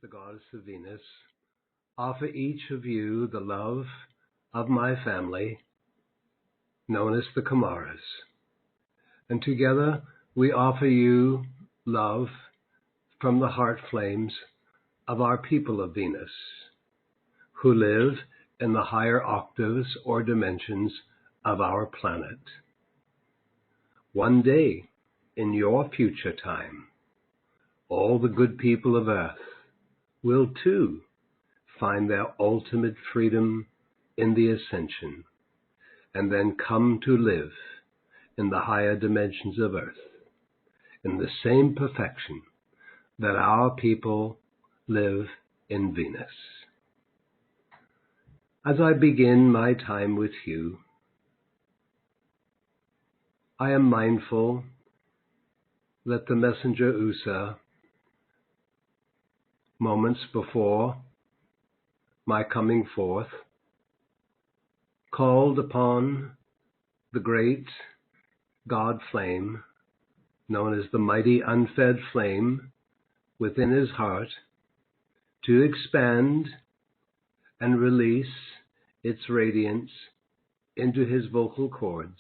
goddess of Venus, offer each of you the love of my family, known as the Kumaras. And together we offer you love from the heart flames of our people of Venus, who live in the higher octaves or dimensions of our planet. One day, in your future time, all the good people of Earth will too find their ultimate freedom in the ascension, and then come to live in the higher dimensions of Earth, in the same perfection that our people live in Venus. As I begin my time with you, I am mindful that the messenger Usa, moments before my coming forth, called upon the great God flame, known as the mighty unfed flame within his heart, to expand and release its radiance into his vocal cords,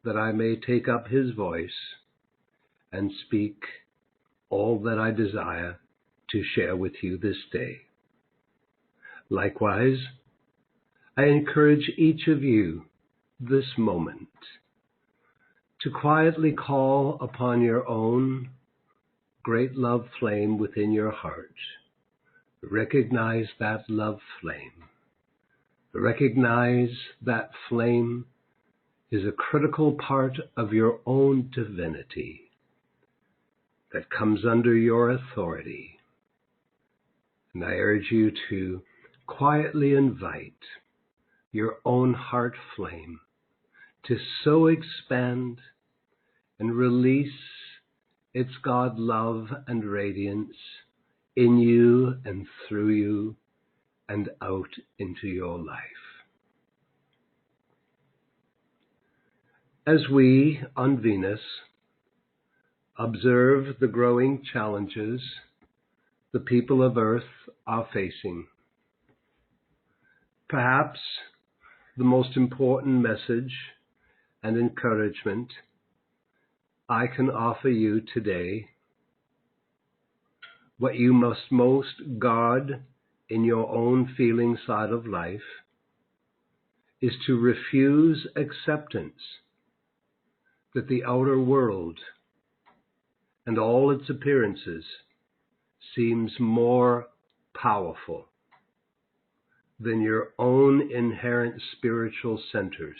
that I may take up his voice and speak all that I desire to share with you this day. Likewise, I encourage each of you this moment to quietly call upon your own great love flame within your heart. Recognize that love flame. Recognize that flame is a critical part of your own divinity that comes under your authority. And I urge you to quietly invite your own heart flame to so expand and release its God love and radiance in you and through you and out into your life. As we on Venus observe the growing challenges the people of Earth are facing, perhaps the most important message and encouragement I can offer you today, what you must most guard in your own feeling side of life, is to refuse acceptance that the outer world and all its appearances seems more powerful than your own inherent spiritual centers.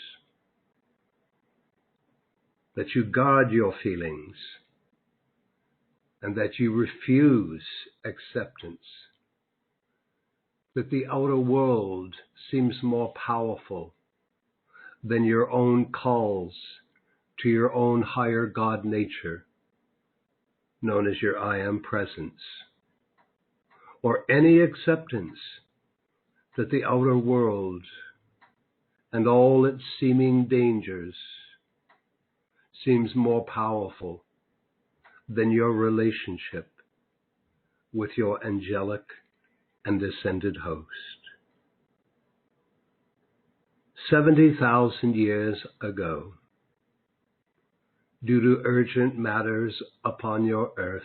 That you guard your feelings and that you refuse acceptance that the outer world seems more powerful than your own calls to your own higher God nature, known as your I Am Presence, or any acceptance that the outer world and all its seeming dangers seems more powerful than your relationship with your angelic and ascended host. 70,000 years ago, due to urgent matters upon your earth,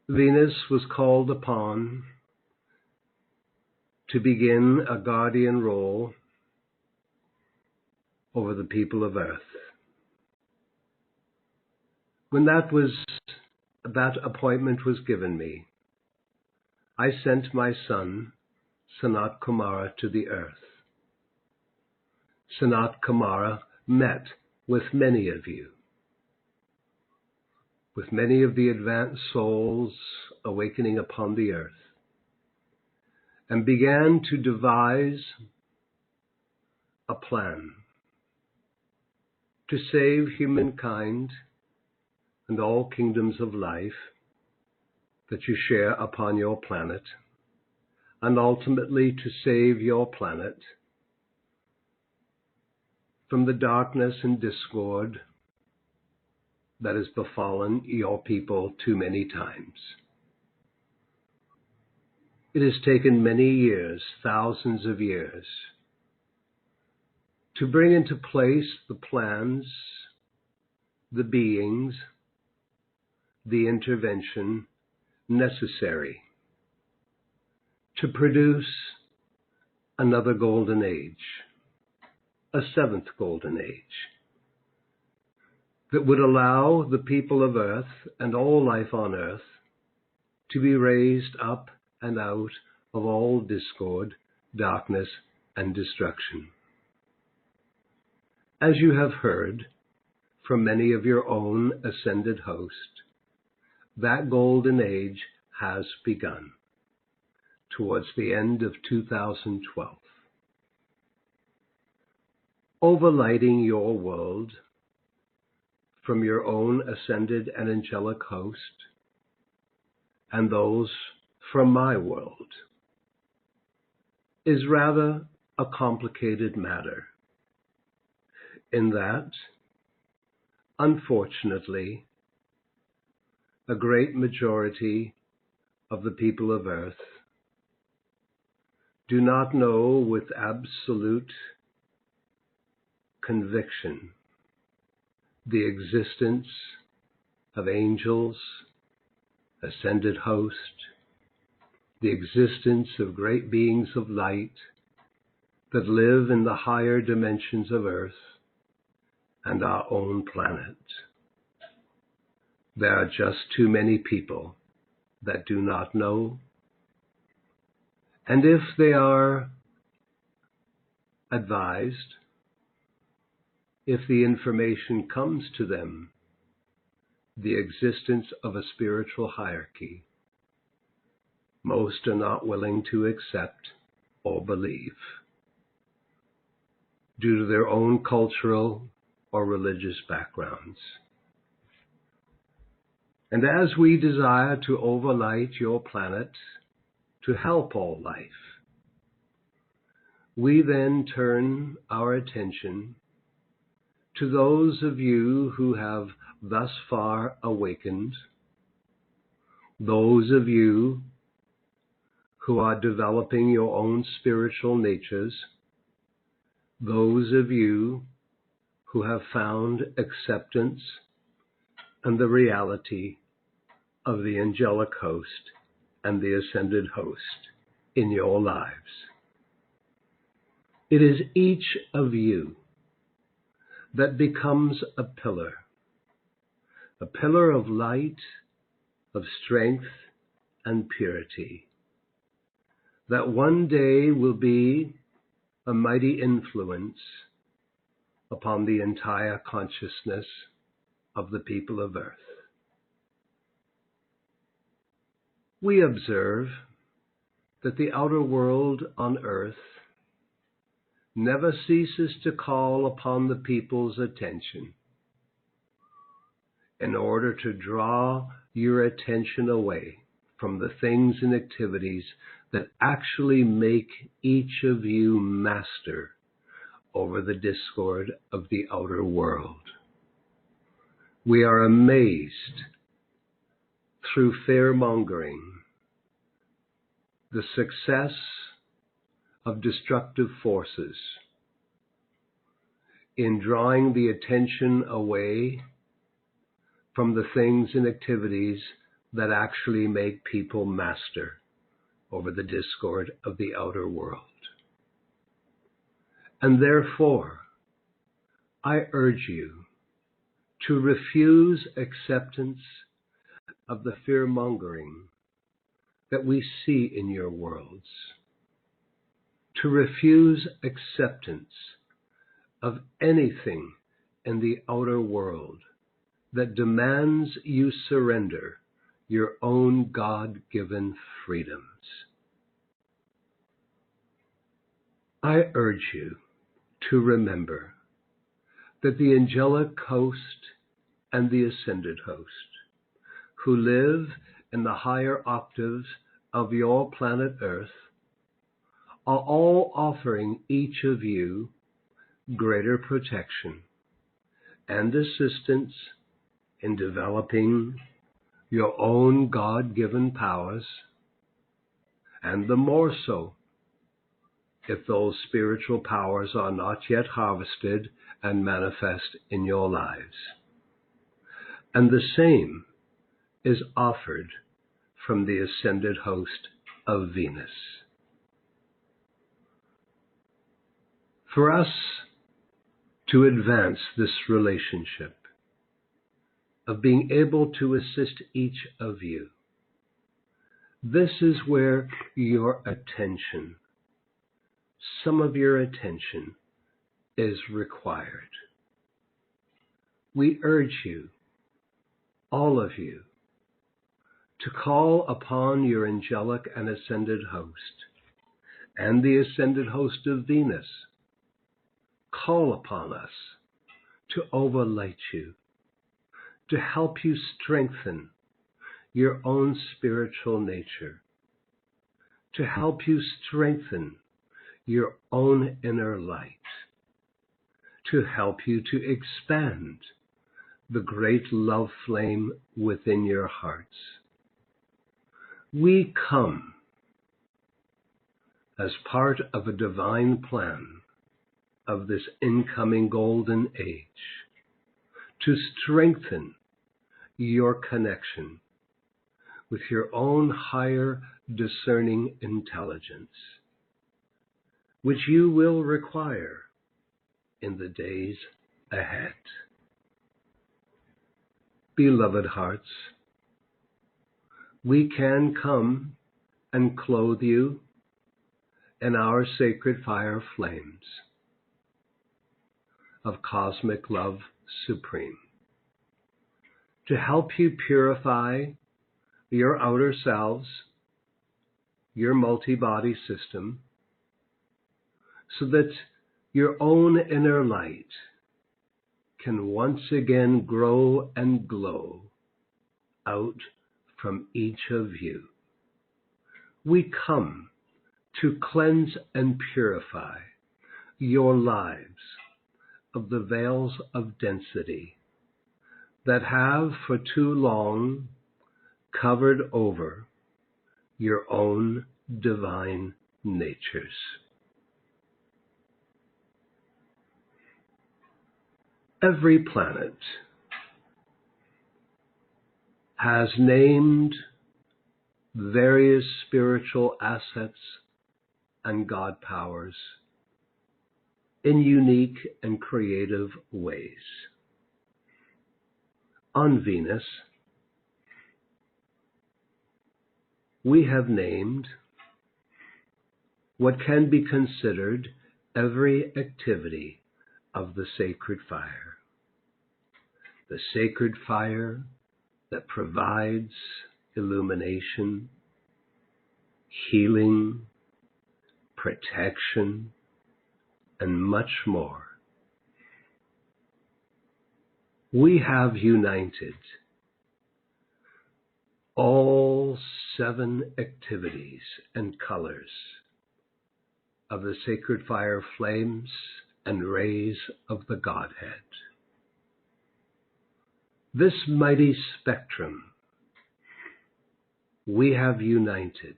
Venus was called upon to begin a guardian role over the people of Earth. When that appointment was given me, I sent my son, Sanat Kumara, to the Earth. Sanat Kumara met with many of you, with many of the advanced souls awakening upon the Earth, and began to devise a plan to save humankind and all kingdoms of life that you share upon your planet, and ultimately to save your planet from the darkness and discord that has befallen your people too many times. It has taken many years, thousands of years, to bring into place the plans, the beings, the intervention necessary to produce another golden age, a seventh golden age, that would allow the people of earth and all life on earth to be raised up and out of all discord, darkness, and destruction. As you have heard from many of your own ascended host, that golden age has begun towards the end of 2012. Overlighting your world from your own ascended and angelic host and those from my world is rather a complicated matter, in that, unfortunately, a great majority of the people of earth do not know with absolute conviction the existence of angels, ascended host, the existence of great beings of light that live in the higher dimensions of earth and our own planet. There are just too many people that do not know, and if they are advised, if the information comes to them, the existence of a spiritual hierarchy, most are not willing to accept or believe due to their own cultural or religious backgrounds. And as we desire to overlight your planet to help all life, we then turn our attention to those of you who have thus far awakened, those of you who are developing your own spiritual natures, those of you who have found acceptance and the reality of the angelic host and the ascended host in your lives. It is each of you that becomes a pillar of light, of strength and purity, that one day will be a mighty influence upon the entire consciousness of the people of earth. We observe that the outer world on earth never ceases to call upon the people's attention in order to draw your attention away from the things and activities that actually make each of you master over the discord of the outer world. We are amazed through fear-mongering the success of destructive forces in drawing the attention away from the things and activities that actually make people master over the discord of the outer world. And therefore, I urge you to refuse acceptance of the fear-mongering that we see in your worlds, to refuse acceptance of anything in the outer world that demands you surrender your own God-given freedoms. I urge you to remember that the angelic host and the ascended host, who live in the higher octaves of your planet Earth, are all offering each of you greater protection and assistance in developing your own God-given powers and the more so if those spiritual powers are not yet harvested and manifest in your lives. And the same is offered from the ascended host of Venus. For us to advance this relationship of being able to assist each of you, this is where your attention, some of your attention, is required. We urge you, all of you, to call upon your angelic and ascended host and the ascended host of Venus. Call upon us to overlight you, to help you strengthen your own spiritual nature, to help you strengthen your own inner light, to help you to expand the great love flame within your hearts. We come as part of a divine plan of this incoming golden age to strengthen your connection with your own higher discerning intelligence, which you will require in the days ahead. Beloved hearts, we can come and clothe you in our sacred fire flames of cosmic love supreme, to help you purify your outer selves, your multi-body system, so that your own inner light can once again grow and glow out from each of you. We come to cleanse and purify your lives of the veils of density that have for too long covered over your own divine natures. Every planet has named various spiritual assets and God powers in unique and creative ways. On Venus, we have named what can be considered every activity of the sacred fire. The sacred fire that provides illumination, healing, protection, and much more. We have united all 7 activities and colors of the sacred fire flames and rays of the Godhead. This mighty spectrum we have united,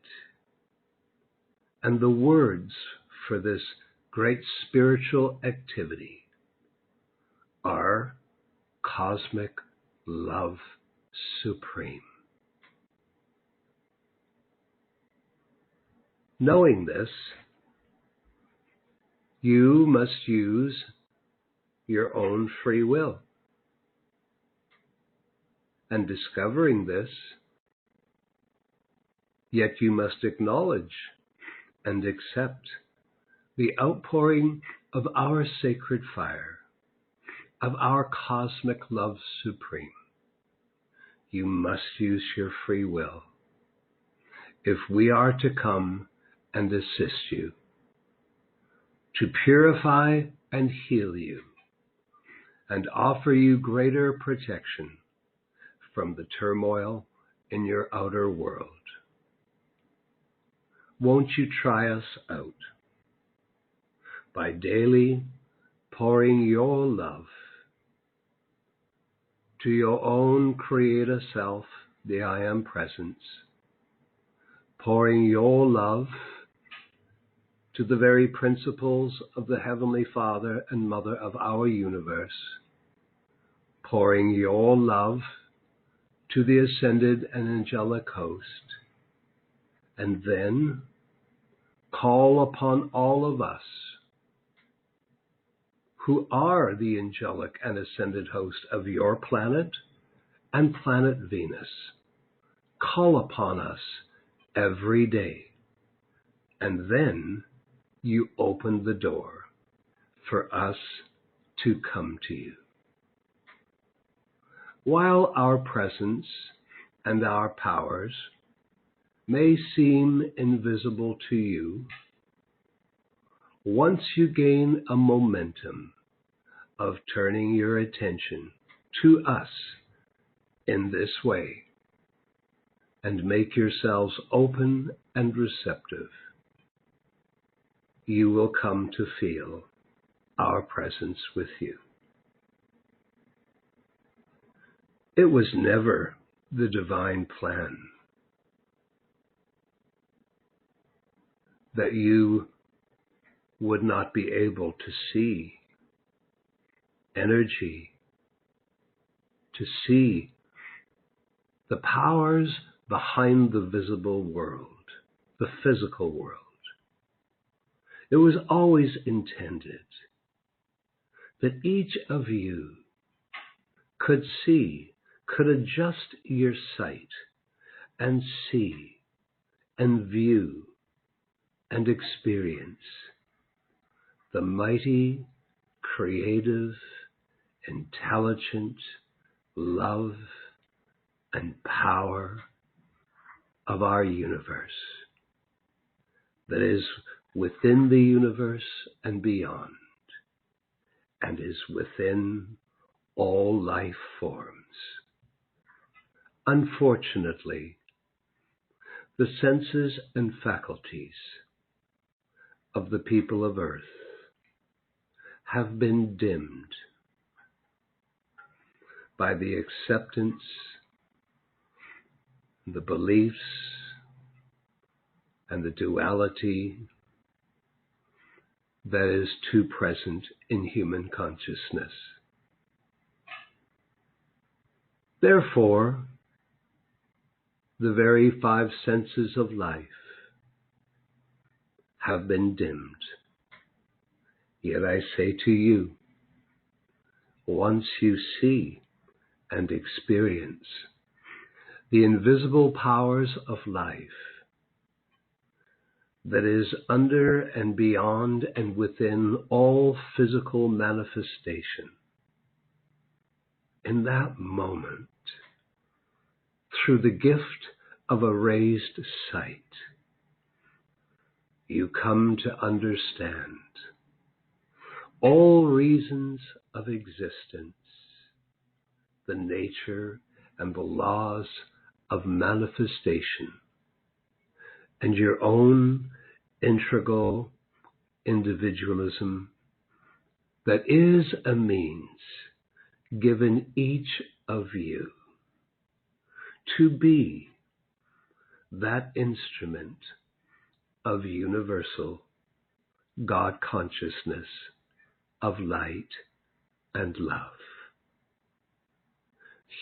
and the words for this great spiritual activity are cosmic love supreme. Knowing this, you must use your own free will. And discovering this, yet you must acknowledge and accept the outpouring of our sacred fire, of our cosmic love supreme. You must use your free will if we are to come and assist you, to purify and heal you, and offer you greater protection from the turmoil in your outer world. Won't you try us out by daily pouring your love to your own Creator Self, the I Am Presence, pouring your love to the very principles of the Heavenly Father and Mother of our universe, pouring your love to the ascended and angelic host, and then call upon all of us who are the angelic and ascended host of your planet and planet Venus. Call upon us every day, and then you open the door for us to come to you. While our presence and our powers may seem invisible to you, once you gain a momentum of turning your attention to us in this way and make yourselves open and receptive, you will come to feel our presence with you. It was never the divine plan that you would not be able to see energy, to see the powers behind the visible world, the physical world. It was always intended that each of you could see, could adjust your sight and see and view and experience the mighty, creative, intelligent love and power of our universe that is within the universe and beyond, and is within all life forms. Unfortunately, the senses and faculties of the people of Earth have been dimmed by the acceptance, the beliefs, and the duality that is too present in human consciousness. Therefore, the very five senses of life have been dimmed. Yet I say to you, once you see and experience the invisible powers of life that is under and beyond and within all physical manifestation, in that moment, through the gift of a raised sight, you come to understand all reasons of existence, the nature and the laws of manifestation, and your own integral individualism that is a means given each of you to be that instrument of universal God consciousness, of light and love.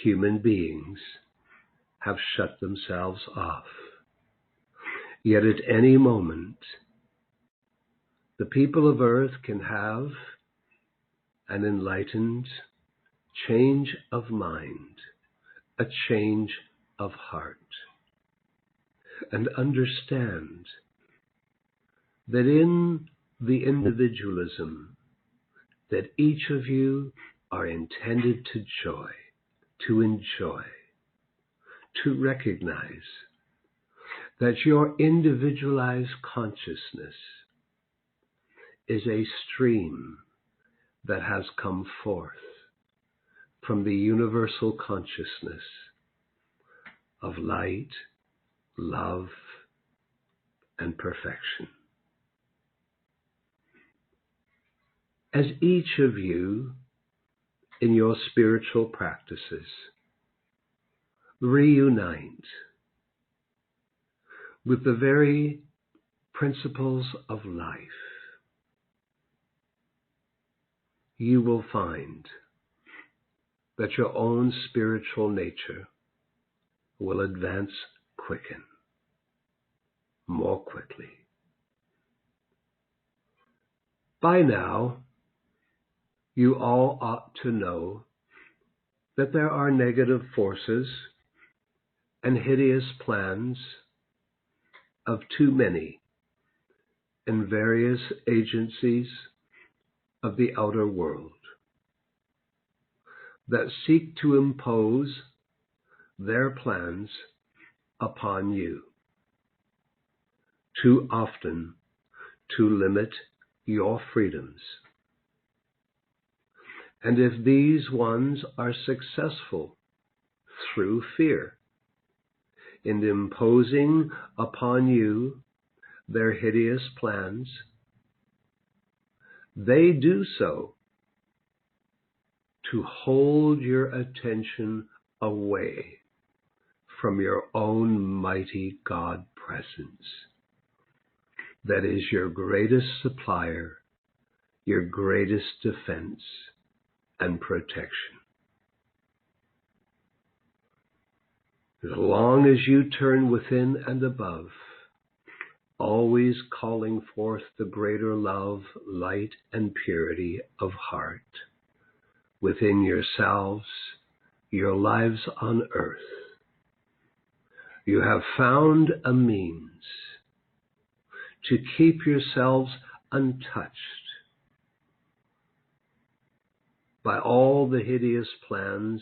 Human beings have shut themselves off. Yet at any moment, the people of Earth can have an enlightened change of mind, a change of heart, and understand that in the individualism that each of you are intended to enjoy, to recognize that your individualized consciousness is a stream that has come forth from the universal consciousness of light, love, and perfection. As each of you in your spiritual practices reunite with the very principles of life, you will find that your own spiritual nature will advance, quicken, more quickly. By now, you all ought to know that there are negative forces and hideous plans of too many in various agencies of the outer world that seek to impose their plans upon you, too often to limit your freedoms. And if these ones are successful through fear in imposing upon you their hideous plans, they do so to hold your attention away from your own mighty God presence. That is your greatest supplier, your greatest defense and protection. As long as you turn within and above, always calling forth the greater love, light, and purity of heart within yourselves, your lives on earth, you have found a means to keep yourselves untouched by all the hideous plans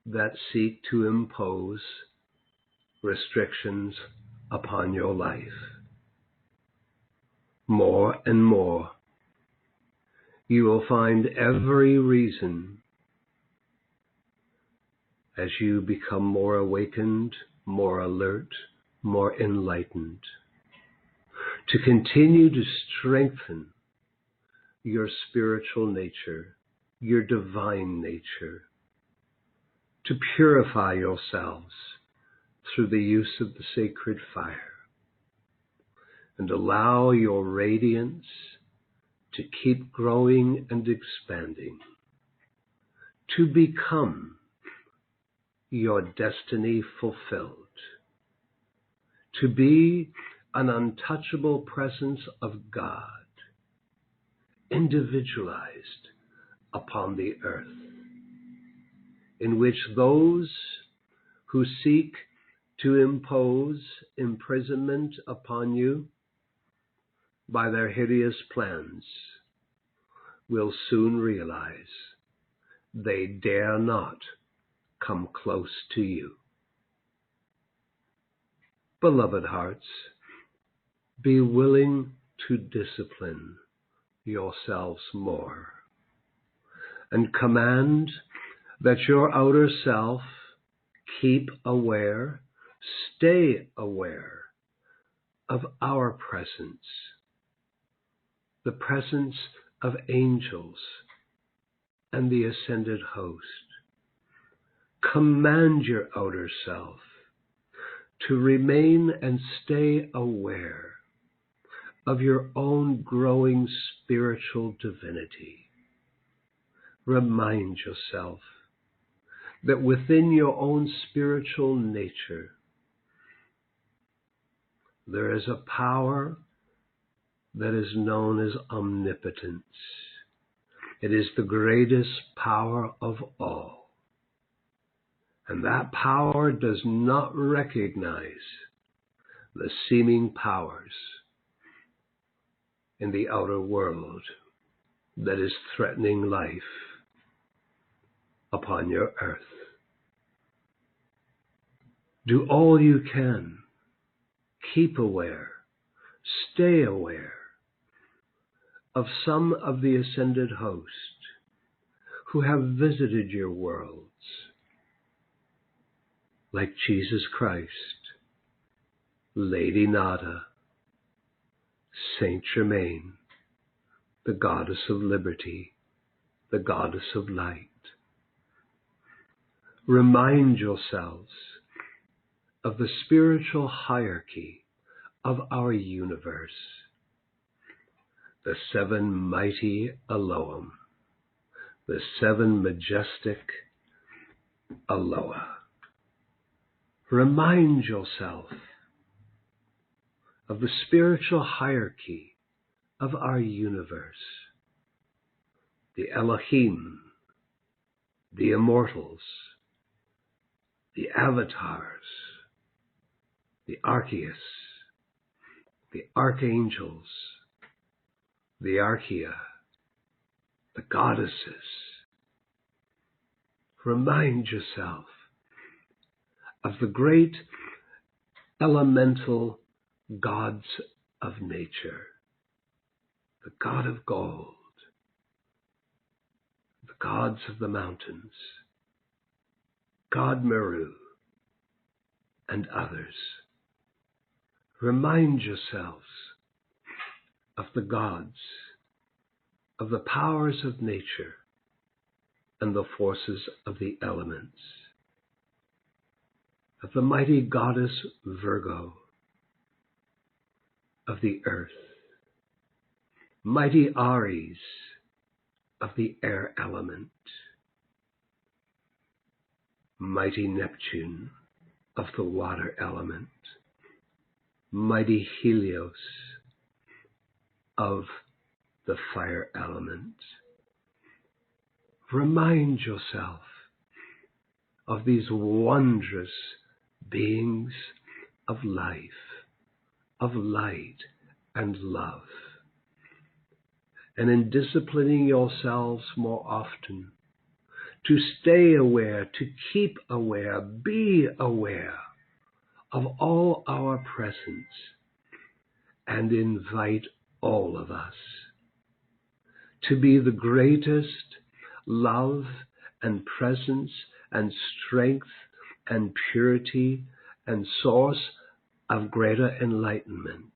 that seek to impose restrictions upon your life. More and more, you will find every reason, as you become more awakened, more alert, more enlightened, to continue to strengthen your spiritual nature, your divine nature, to purify yourselves through the use of the sacred fire, and allow your radiance to keep growing and expanding, to become your destiny fulfilled, to be an untouchable presence of God, individualized upon the earth, in which those who seek to impose imprisonment upon you by their hideous plans will soon realize they dare not come close to you. Beloved hearts, be willing to discipline yourselves more and command that your outer self keep aware, stay aware of our presence, the presence of angels and the ascended host. Command your outer self to remain and stay aware of your own growing spiritual divinity. Remind yourself that within your own spiritual nature there is a power that is known as omnipotence. It is the greatest power of all. And that power does not recognize the seeming powers in the outer world that is threatening life upon your earth. Do all you can. Keep aware, stay aware of some of the ascended host who have visited your worlds, like Jesus Christ, Lady Nada, Saint Germain, the goddess of liberty, the goddess of light. Remind yourselves of the spiritual hierarchy of our universe, the seven mighty Elohim, the seven majestic Eloah. Remind yourself of the spiritual hierarchy of our universe, the Elohim, the immortals, the avatars, the archeus, the archangels, the archaea, the goddesses. Remind yourself of the great elemental gods of nature, the god of gold, the gods of the mountains, God Meru, and others. Remind yourselves of the gods, of the powers of nature, and the forces of the elements, of the mighty goddess Virgo, of the earth, mighty Aries, of the air element, mighty Neptune, of the water element, mighty Helios, of the fire element. Remind yourself of these wondrous beings of life, of light and love. And in disciplining yourselves more often, to stay aware, to keep aware, be aware of all our presence, and invite all of us to be the greatest love and presence and strength and purity and source of greater enlightenment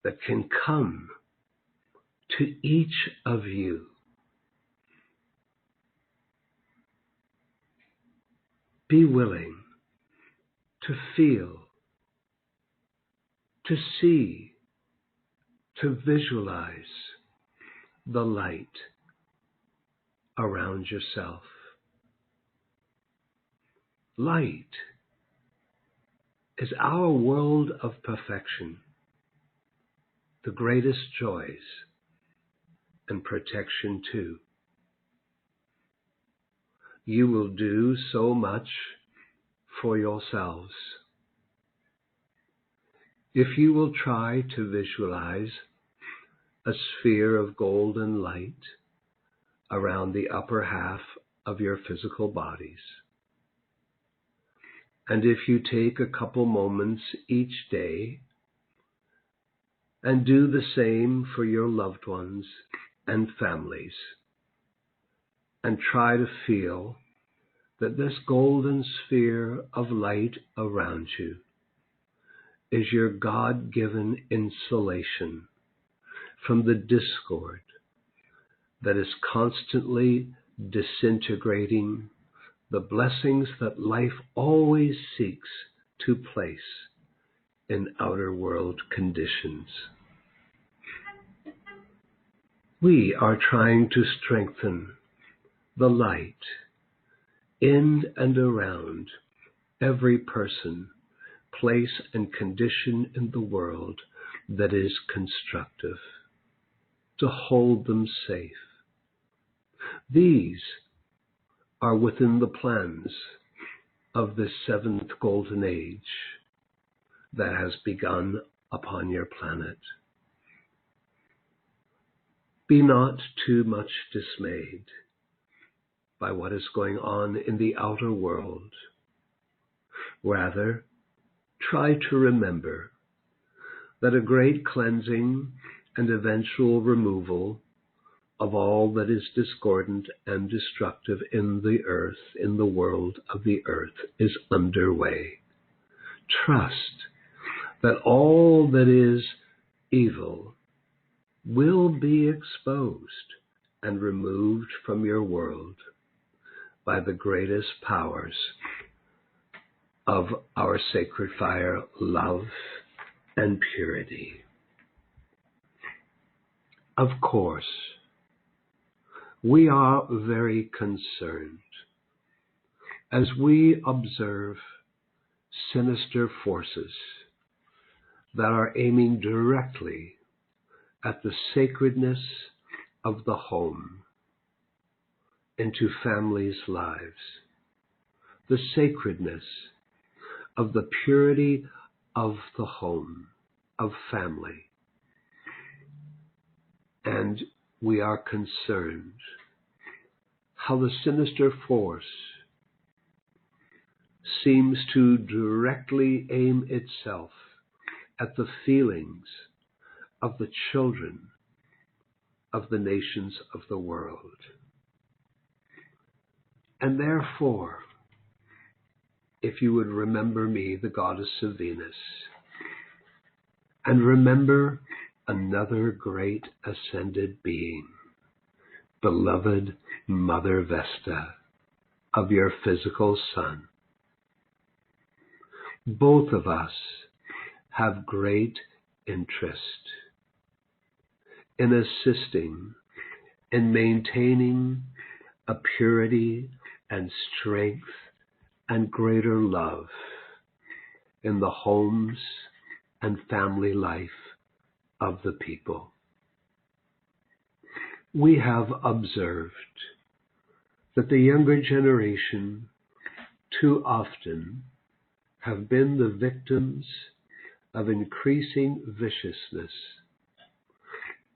that can come to each of you. Be willing to feel, to see, to visualize the light around yourself. Light is our world of perfection, the greatest joys and protection too. You will do so much for yourselves if you will try to visualize a sphere of golden light around the upper half of your physical bodies. And if you take a couple moments each day and do the same for your loved ones and families, and try to feel that this golden sphere of light around you is your God-given insulation from the discord that is constantly disintegrating the blessings that life always seeks to place in outer world conditions. We are trying to strengthen the light in and around every person, place, and condition in the world that is constructive, to hold them safe. These are within the plans of this seventh golden age that has begun upon your planet. Be not too much dismayed by what is going on in the outer world. Rather, try to remember that a great cleansing and eventual removal of all that is discordant and destructive in the earth, in the world of the earth, is underway. Trust that all that is evil will be exposed and removed from your world by the greatest powers of our sacred fire, love and purity. Of course, we are very concerned as we observe sinister forces that are aiming directly at the sacredness of the home into families' lives, the sacredness of the purity of the home, of family. And we are concerned how the sinister force seems to directly aim itself at the feelings of the children of the nations of the world. And therefore, if you would remember me, the goddess of Venus, and remember another great ascended being, beloved Mother Vesta, of your physical son. Both of us have great interest in assisting in maintaining a purity and strength and greater love in the homes and family life of the people. We have observed that the younger generation too often have been the victims of increasing viciousness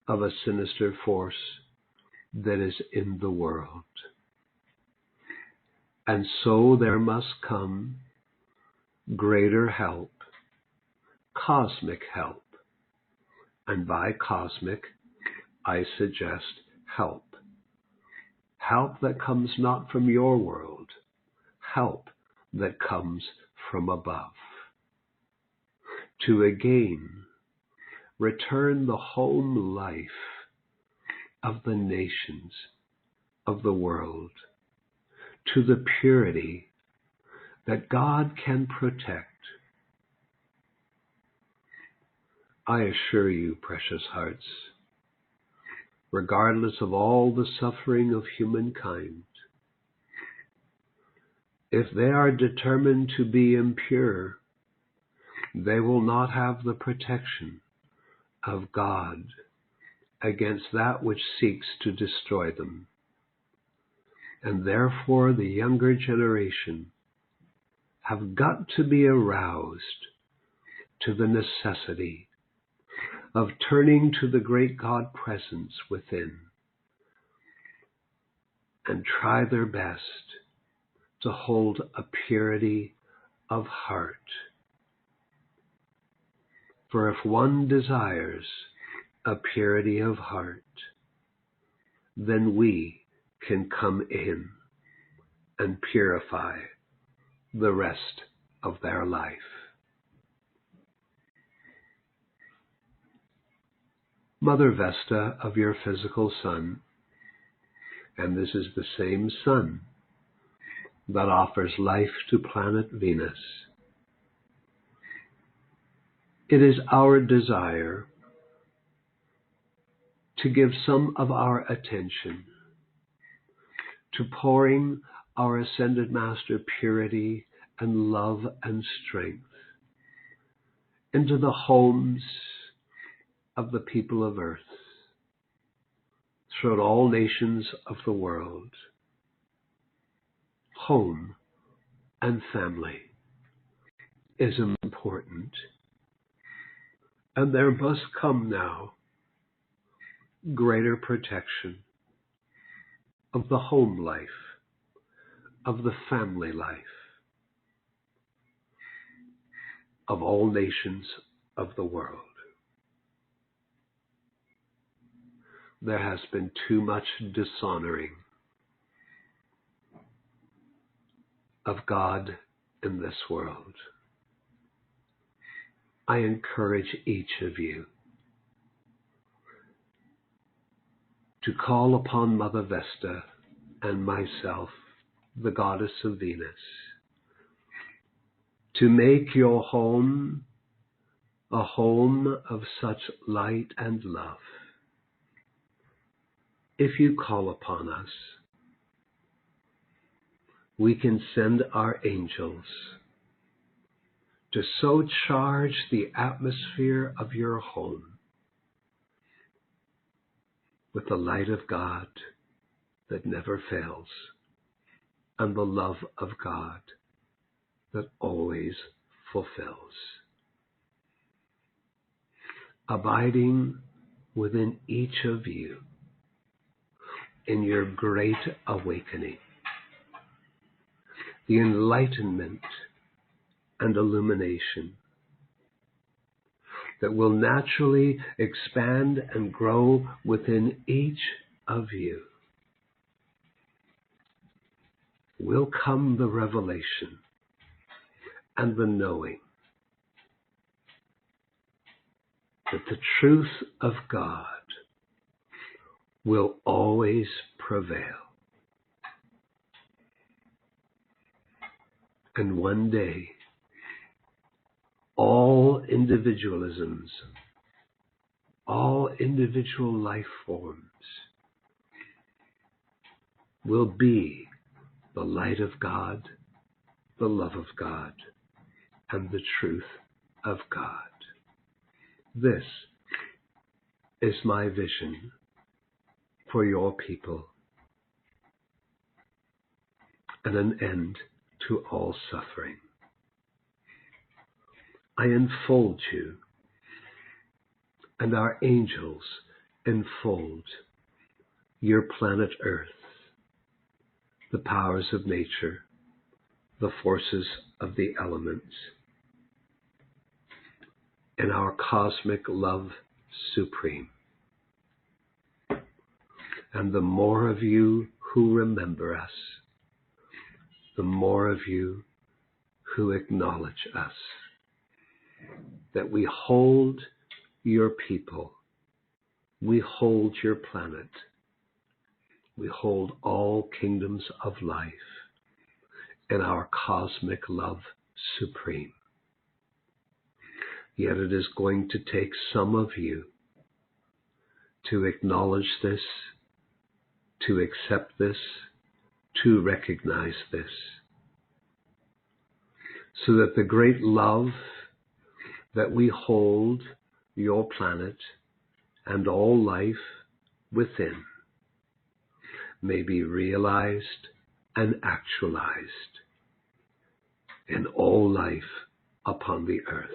of a sinister force that is in the world. And so there must come greater help, cosmic help. And by cosmic, I suggest help. Help that comes not from your world, help that comes from above. To again return the home life of the nations of the world to the purity that God can protect. I assure you, precious hearts, regardless of all the suffering of humankind, if they are determined to be impure, they will not have the protection of God against that which seeks to destroy them. And therefore the younger generation have got to be aroused to the necessity of turning to the great God presence within and try their best to hold a purity of heart. For if one desires a purity of heart, then we can come in and purify the rest of their life. Mother Vesta, of your physical son, and this is the same sun that offers life to planet Venus, it is our desire to give some of our attention to pouring our Ascended Master purity and love and strength into the homes of the people of earth throughout all nations of the world. Home and family is important, and there must come now greater protection of the home life, of the family life, of all nations of the world. There has been too much dishonoring of God in this world. I encourage each of you to call upon Mother Vesta and myself, the goddess of Venus, to make your home a home of such light and love. If you call upon us, we can send our angels to so charge the atmosphere of your home with the light of God that never fails and the love of God that always fulfills. Abiding within each of you in your great awakening, the enlightenment and illumination that will naturally expand and grow within each of you, will come the revelation and the knowing that the truth of God will always prevail. And one day, all individualisms, all individual life forms will be the light of God, the love of God, and the truth of God. This is my vision for your people, and an end to all suffering. I enfold you, and our angels enfold your planet Earth, the powers of nature, the forces of the elements, in our cosmic love supreme. And the more of you who remember us, the more of you who acknowledge us, that we hold your people, we hold your planet, we hold all kingdoms of life in our cosmic love supreme. Yet it is going to take some of you to acknowledge this, to accept this, to recognize this, so that the great love that we hold your planet and all life within may be realized and actualized in all life upon the earth.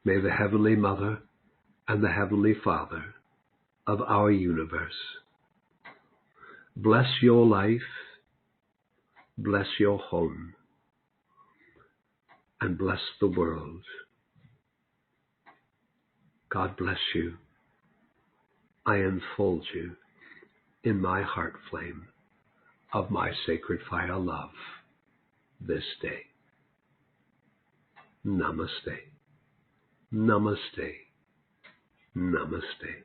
May the Heavenly Mother and the Heavenly Father of our universe bless your life, bless your home, and bless the world. God bless you. I enfold you in my heart flame of my sacred fire love this day. Namaste. Namaste. Namaste.